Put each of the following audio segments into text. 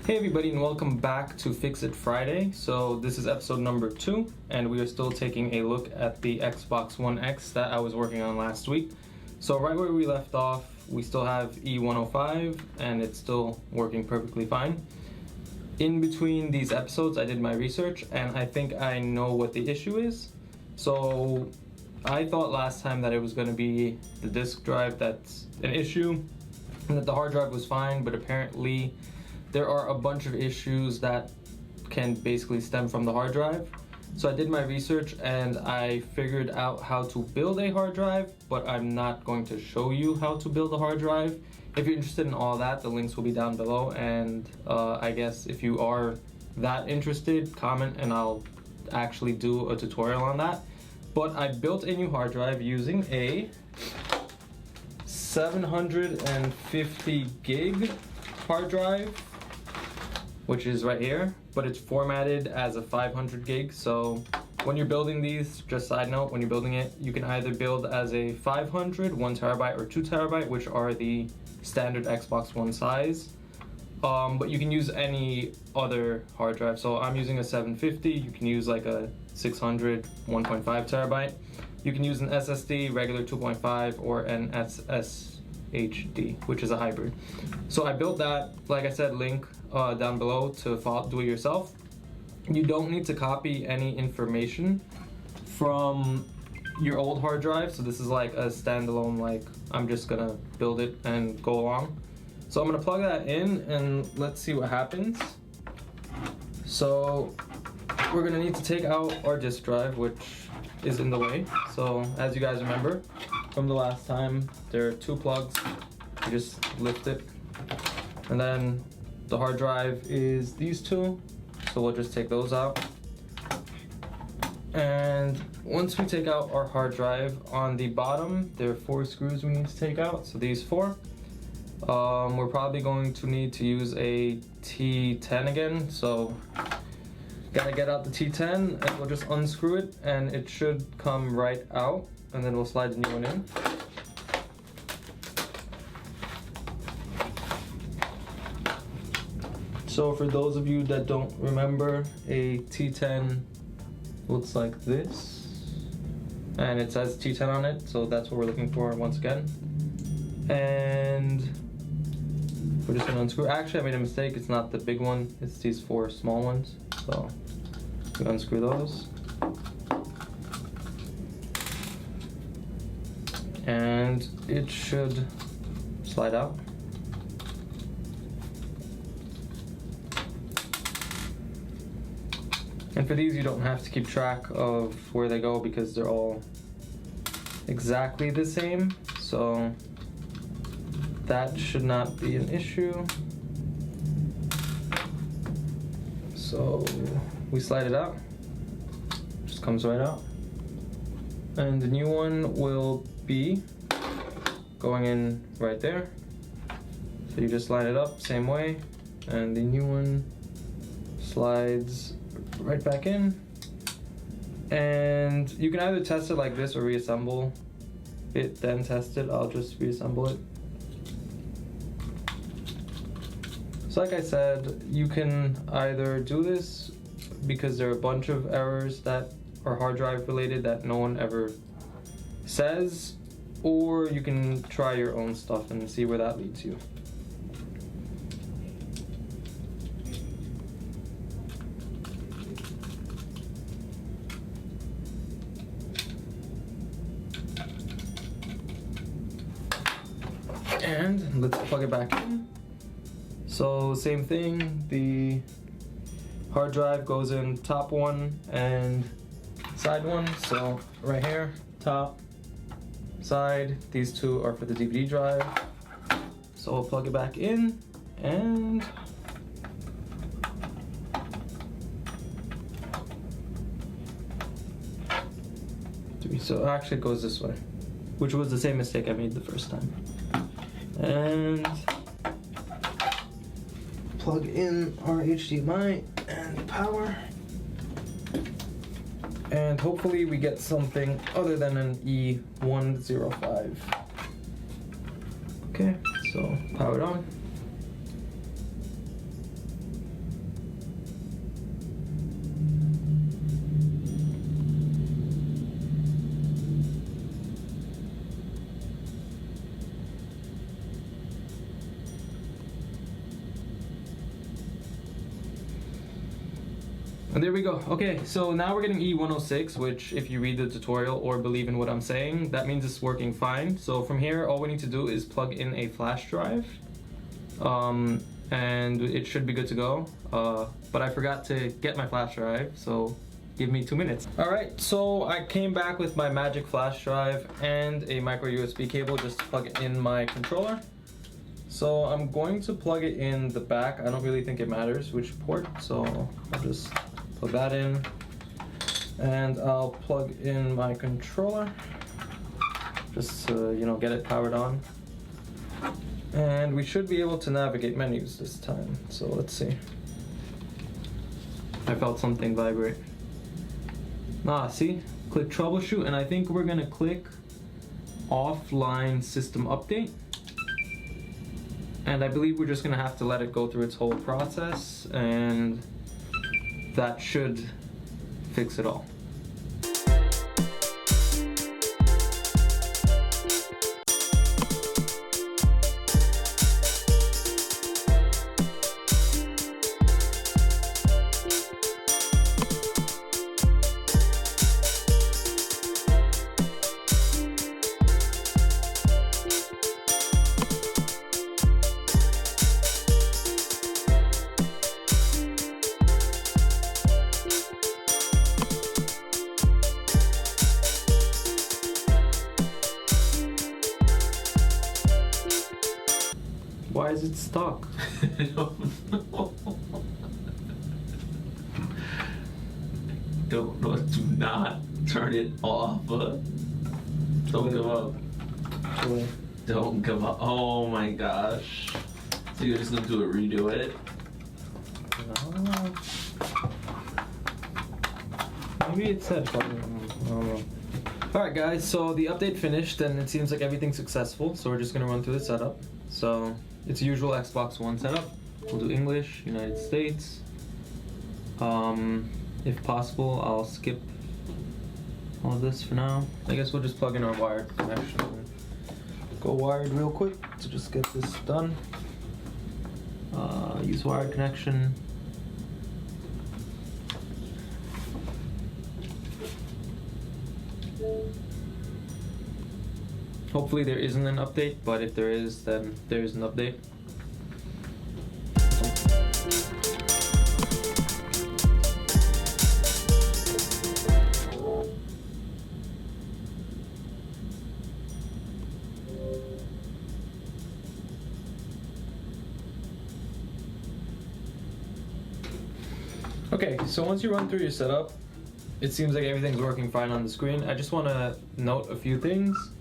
Hey everybody, and welcome back to Fix It Friday. So this is episode number 2, and we are still taking a look at the Xbox One X that I was working on last week. So right where we left off, we still have E105 and it's still working perfectly fine. In between these episodes I did my research and I think I know what the issue is. So I thought last time that it was going to be the disk drive that's an issue and that the hard drive was fine, but apparently there are a bunch of issues that can basically stem from the hard drive. So I did my research and I figured out how to build a hard drive, but I'm not going to show you how to build a hard drive. If you're interested in all that, the links will be down below, and I guess if you are that interested, comment and I'll actually do a tutorial on that. But I built a new hard drive using a 750 gig hard drive, which is right here, but it's formatted as a 500 gig. So when you're building these, just side note, when you're building it, you can either build as a 500, 1 terabyte, or 2 terabyte, which are the standard Xbox One size. But you can use any other hard drive. So I'm using a 750, you can use like a 600, 1.5 terabyte. You can use an SSD, regular 2.5, or an SSHD, which is a hybrid. So I built that, like I said, link down below to do it yourself. You don't need to copy any information from your old hard drive. So this is like a standalone, like I'm just gonna build it and go along. So I'm gonna plug that in and let's see what happens. So we're gonna need to take out our disk drive, which is in the way. So as you guys remember from the last time, there are 2 plugs. You just lift it, and then the hard drive is these 2, so we'll just take those out. And once we take out our hard drive, on the bottom there are 4 screws we need to take out, so these 4. We're probably going to need to use a T10 again, so gotta get out the T10 and we'll just unscrew it and it should come right out, and then we'll slide the new one in. So for those of you that don't remember, a T10 looks like this, and it says T10 on it, so that's what we're looking for once again. And we're just gonna unscrew. Actually, I made a mistake, it's not the big one, it's these 4 small ones. So we unscrew those. And it should slide out. And for these, you don't have to keep track of where they go because they're all exactly the same. So that should not be an issue. So we slide it out, just comes right out. And the new one will be going in right there. So you just line it up same way, and the new one slides right back in. And you can either test it like this or reassemble it, then test it. I'll just reassemble it. So like I said, you can either do this because there are a bunch of errors that are hard drive related that no one ever says, or you can try your own stuff and see where that leads you. And let's plug it back in. So same thing, the hard drive goes in top one and side one. So right here, top, side, these 2 are for the DVD drive. So we'll plug it back in and so actually it goes this way, which was the same mistake I made the first time. And plug in our HDMI and power, and hopefully we get something other than an E105. Okay, so power it on. And there we go. Okay, so now we're getting E106, which if you read the tutorial or believe in what I'm saying, that means it's working fine. So from here, all we need to do is plug in a flash drive. And it should be good to go. But I forgot to get my flash drive, so give me 2 minutes. All right, so I came back with my magic flash drive and a micro USB cable just to plug in my controller. So I'm going to plug it in the back. I don't really think it matters which port, so I'll just plug that in. And I'll plug in my controller just to, you know, get it powered on. And we should be able to navigate menus this time. So let's see. I felt something vibrate. See? Click troubleshoot, and I think we're gonna click offline system update. And I believe we're just gonna have to let it go through its whole process, and that should fix it all. Why is it stuck? I don't know. Don't know. Do not turn it off. Don't give up. Don't give up. Oh my gosh. So you're just gonna redo it? No. Maybe it said something. I don't know. Alright guys, so the update finished and it seems like everything's successful, so we're just gonna run through the setup. So it's usual Xbox One setup. We'll do English, United States. If possible, I'll skip all of this for now. I guess we'll just plug in our wired connection. Go wired real quick to just get this done. Use wired connection. Hopefully there isn't an update, but if there is, then there is an update. Okay, so once you run through your setup, it seems like everything's working fine on the screen. I just want to note a few things.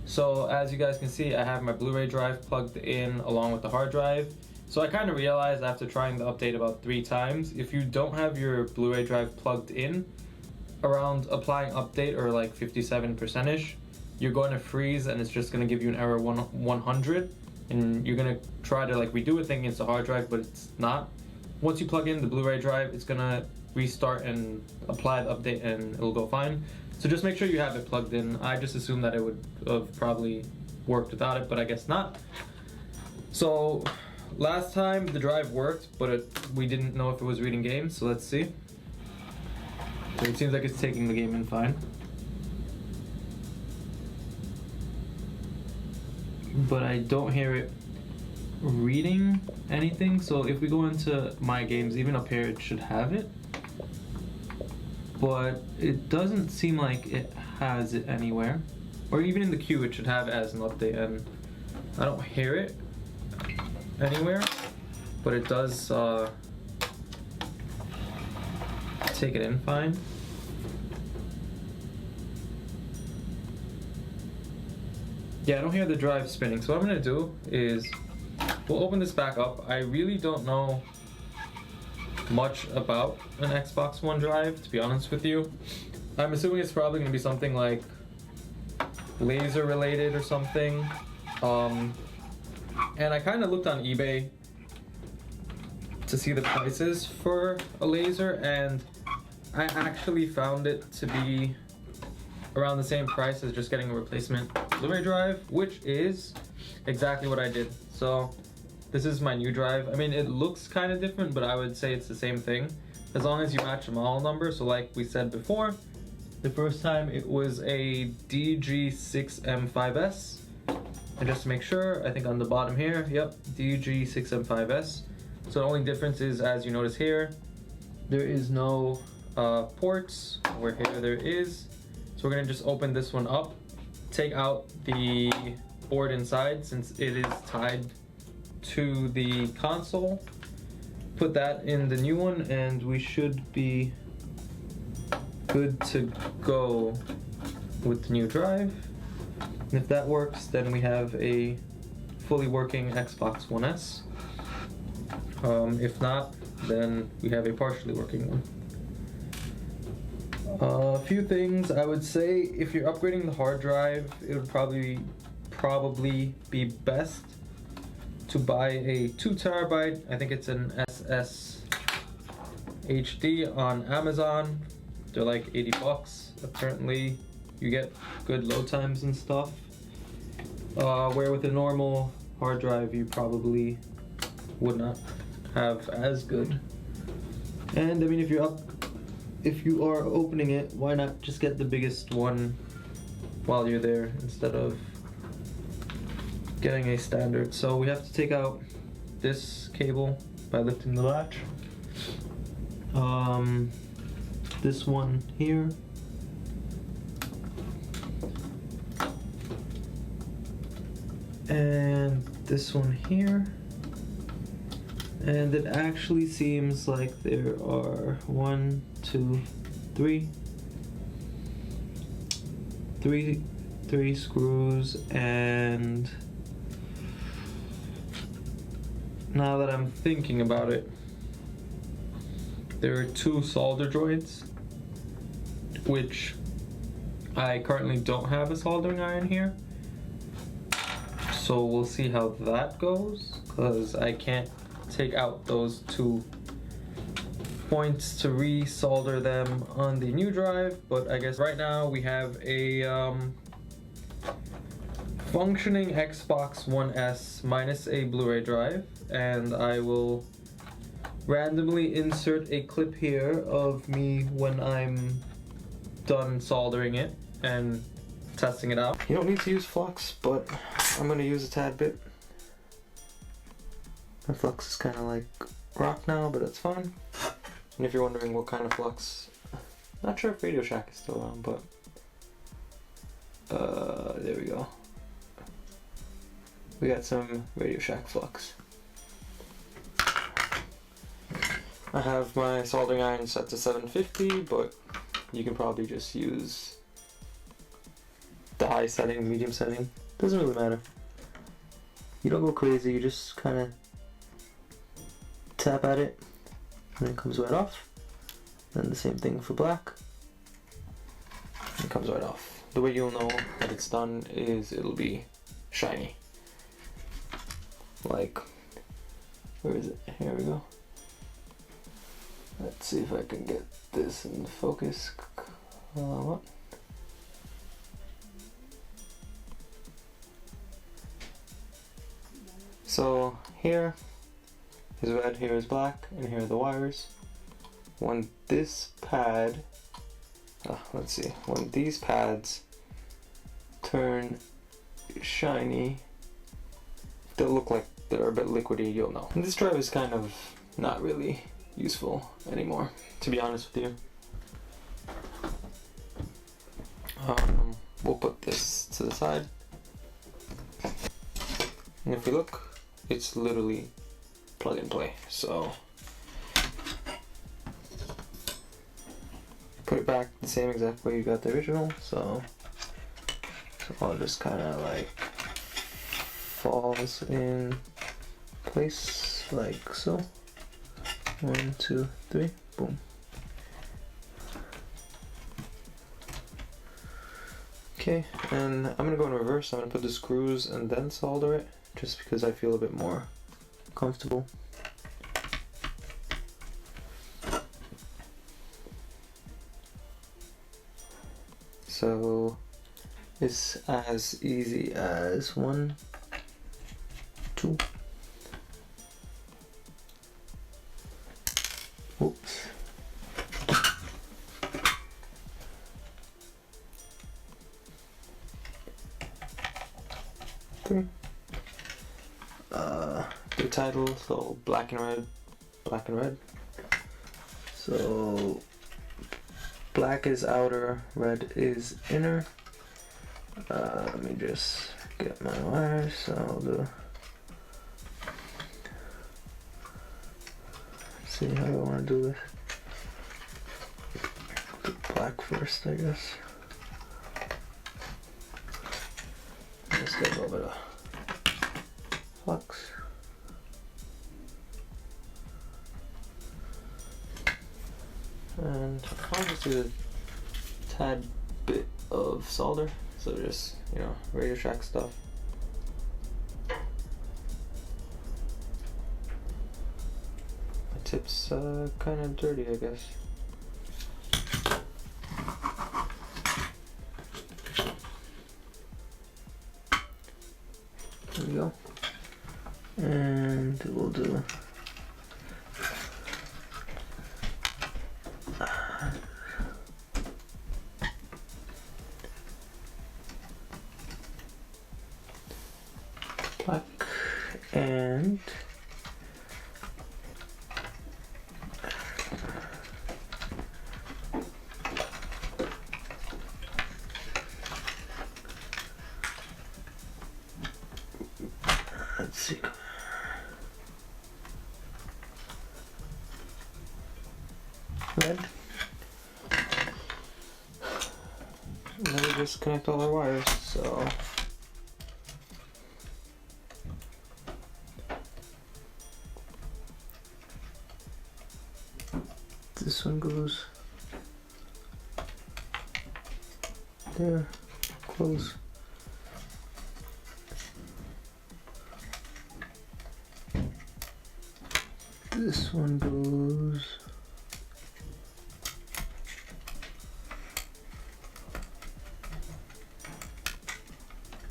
So as you guys can see, I have my Blu-ray drive plugged in along with the hard drive. So I kind of realized after trying the update about 3 times, if you don't have your Blu-ray drive plugged in, around applying update or like 57%ish, you're going to freeze and it's just going to give you an error 100, and you're going to try to like redo it thinking it's a hard drive, but it's not. Once you plug in the Blu-ray drive, it's going to restart and apply the update and it'll go fine. So just make sure you have it plugged in. I just assumed that it would have probably worked without it, but I guess not. So last time the drive worked, but we didn't know if it was reading games, so let's see. So it seems like it's taking the game in fine. But I don't hear it reading anything, so if we go into my games, even up here it should have it. But it doesn't seem like it has it anywhere. Or even in the queue it should have it as an update, and I don't hear it anywhere, but it does take it in fine. Yeah, I don't hear the drive spinning, so what I'm gonna do is we'll open this back up. I really don't know much about an Xbox One drive, to be honest with you. I'm assuming it's probably going to be something like laser related or something. And I kind of looked on eBay to see the prices for a laser, and I actually found it to be around the same price as just getting a replacement Blu-ray drive, which is exactly what I did. So this is my new drive. I mean, it looks kind of different, but I would say it's the same thing. as long as you match the model number. So like we said before, the first time it was a DG6M5S. And just to make sure, I think on the bottom here, yep, DG6M5S. So the only difference is, as you notice here, there is no ports, where here there is. So we're gonna just open this one up, take out the board inside since it is tied to the console, put that in the new one, and we should be good to go with the new drive. And if that works, then we have a fully working Xbox One S. If not, then we have a partially working one. A few things I would say: if you're upgrading the hard drive, it would probably be best to buy a 2 terabyte. I think it's an SSHD on Amazon. They're like 80 bucks. Apparently, you get good load times and stuff. Where with a normal hard drive, you probably would not have as good. And I mean, if you are opening it, why not just get the biggest one while you're there instead of getting a standard. So we have to take out this cable by lifting the latch. This one here. And this one here. And it actually seems like there are 1, 2, 3 screws, and now that I'm thinking about it, there are 2 solder joints, which I currently don't have a soldering iron here. So we'll see how that goes, because I can't take out those 2 points to re-solder them on the new drive. But I guess right now we have a functioning Xbox One S minus a Blu-ray drive, and I will randomly insert a clip here of me when I'm done soldering it and testing it out. You don't need to use flux, but I'm gonna use a tad bit. My flux is kind of like rock now, but it's fine. And if you're wondering what kind of flux, not sure if Radio Shack is still around, but there we go. We got some Radio Shack flux. I have my soldering iron set to 750, but you can probably just use the high setting, medium setting. Doesn't really matter. You don't go crazy, you just kind of tap at it and it comes right off. Then the same thing for black. It comes right off. The way you'll know that it's done is it'll be shiny. Like, where is it? Here we go. Let's see if I can get this in focus. What? So here is red, here is black, and here are the wires. When this pad, let's see, when these pads turn shiny, they'll look like they're a bit liquidy, you'll know. And this drive is kind of not really useful anymore, to be honest with you. We'll put this to the side. And if we look, it's literally plug and play. So put it back the same exact way you got the original. So I'll just kind of like falls in place like so. 1, 2, 3, boom. Okay, and I'm gonna go in reverse. I'm gonna put the screws and then solder it, just because I feel a bit more comfortable. So it's as easy as 1, 2. Oops. 3. The title, so black and red. So black is outer, red is inner. Let me just get my wires. So I'll do. See how I want to do this. Do black first, I guess. Let's get a little bit of flux. And I'll just do a tad bit of solder, so just, radio shack stuff. My tip's kind of dirty, I guess. There we go. And we'll do black and let's see. Red. And then we just connect all our wires, so this one goes there, close. This one goes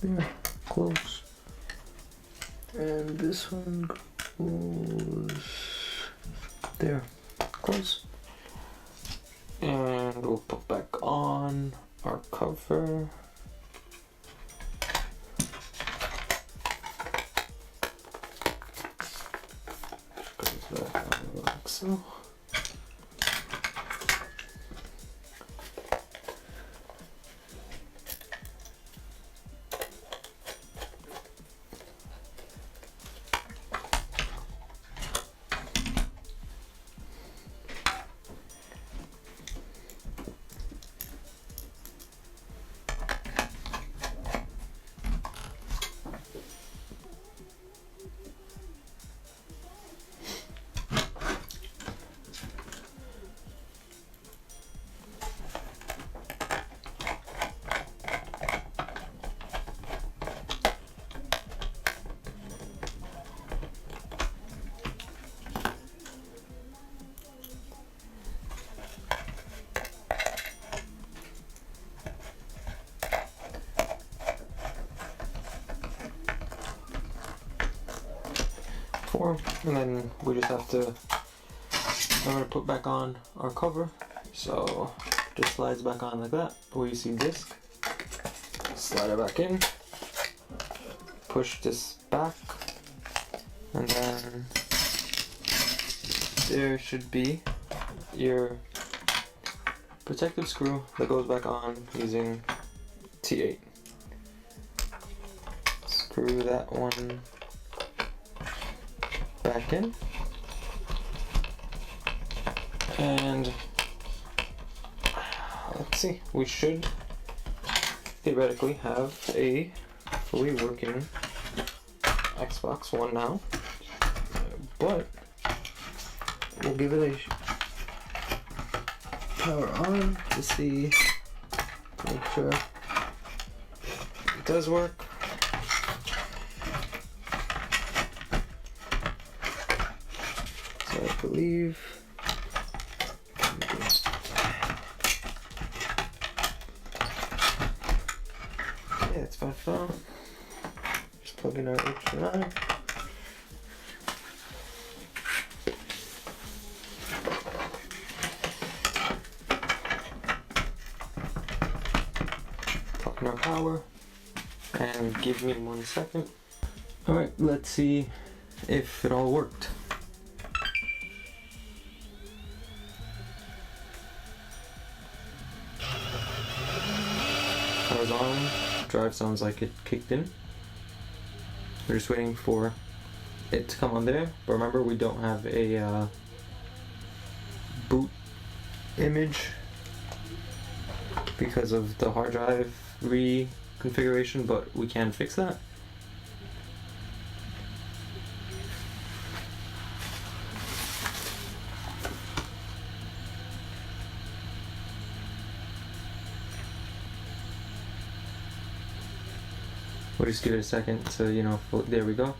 there, close. And this one goes there, close. And we'll put back on our cover. Put it back on like so. And then we just have to remember to put back on our cover, so just slides back on like that. Where you see disc, slide it back in, push this back, and then there should be your protective screw that goes back on using T8. Screw that one back in, and let's see, we should theoretically have a fully working Xbox One now, but we'll give it a power on to see, make sure it does work. I believe. Yeah, it's fine. Just plug in our HDMI. Plug in our power. And give me 1 second. Alright, let's see if it all worked. Power's on, drive sounds like it kicked in. We're just waiting for it to come on there, but remember we don't have a boot image because of the hard drive reconfiguration, but we can fix that. We'll just give it a second to, you know, there we go.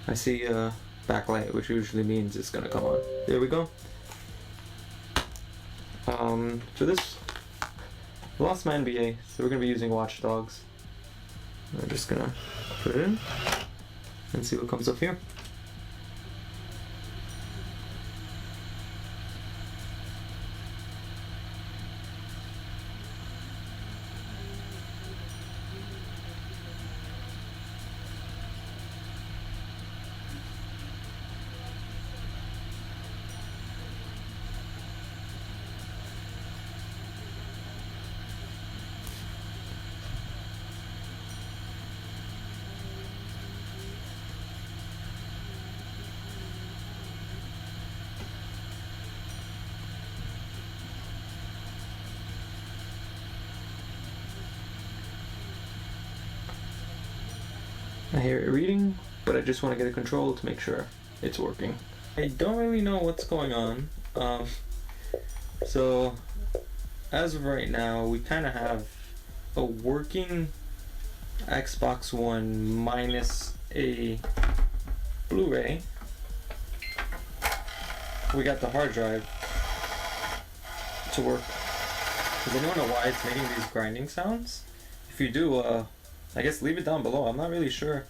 I see a backlight, which usually means it's gonna come on. There we go. For this, I lost my NBA, so we're gonna be using Watch Dogs. I'm just gonna put it in and see what comes up here. I hear it reading, but I just want to get a control to make sure it's working. I don't really know what's going on. So as of right now, we kind of have a working Xbox One minus a Blu-ray. We got the hard drive to work. Does anyone know why it's making these grinding sounds? If you do, I guess leave it down below. I'm not really sure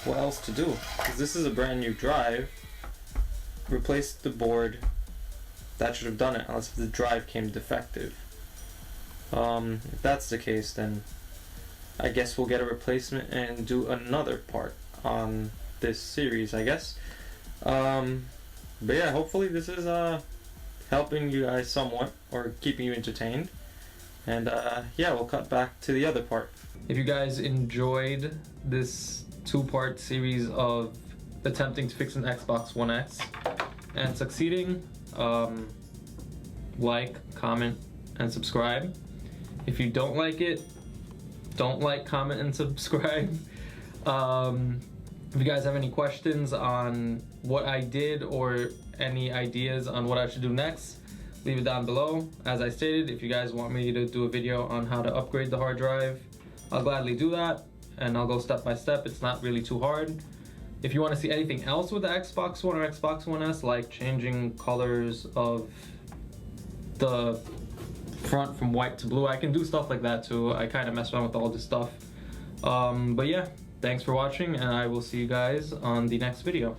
what else to do, because this is a brand new drive. Replace the board. That should have done it, unless the drive came defective. If that's the case, then I guess we'll get a replacement and do another part on this series, I guess. But yeah, hopefully this is helping you guys somewhat, or keeping you entertained. And yeah, we'll cut back to the other part. If you guys enjoyed this two-part series of attempting to fix an Xbox One X and succeeding, like, comment, and subscribe. If you don't like it, don't like, comment, and subscribe. If you guys have any questions on what I did or any ideas on what I should do next, leave it down below. As I stated, if you guys want me to do a video on how to upgrade the hard drive, I'll gladly do that, and I'll go step by step. It's not really too hard. If you want to see anything else with the Xbox One or Xbox One S, like changing colors of the front from white to blue, I can do stuff like that too. I kind of mess around with all this stuff. But yeah, thanks for watching, and I will see you guys on the next video.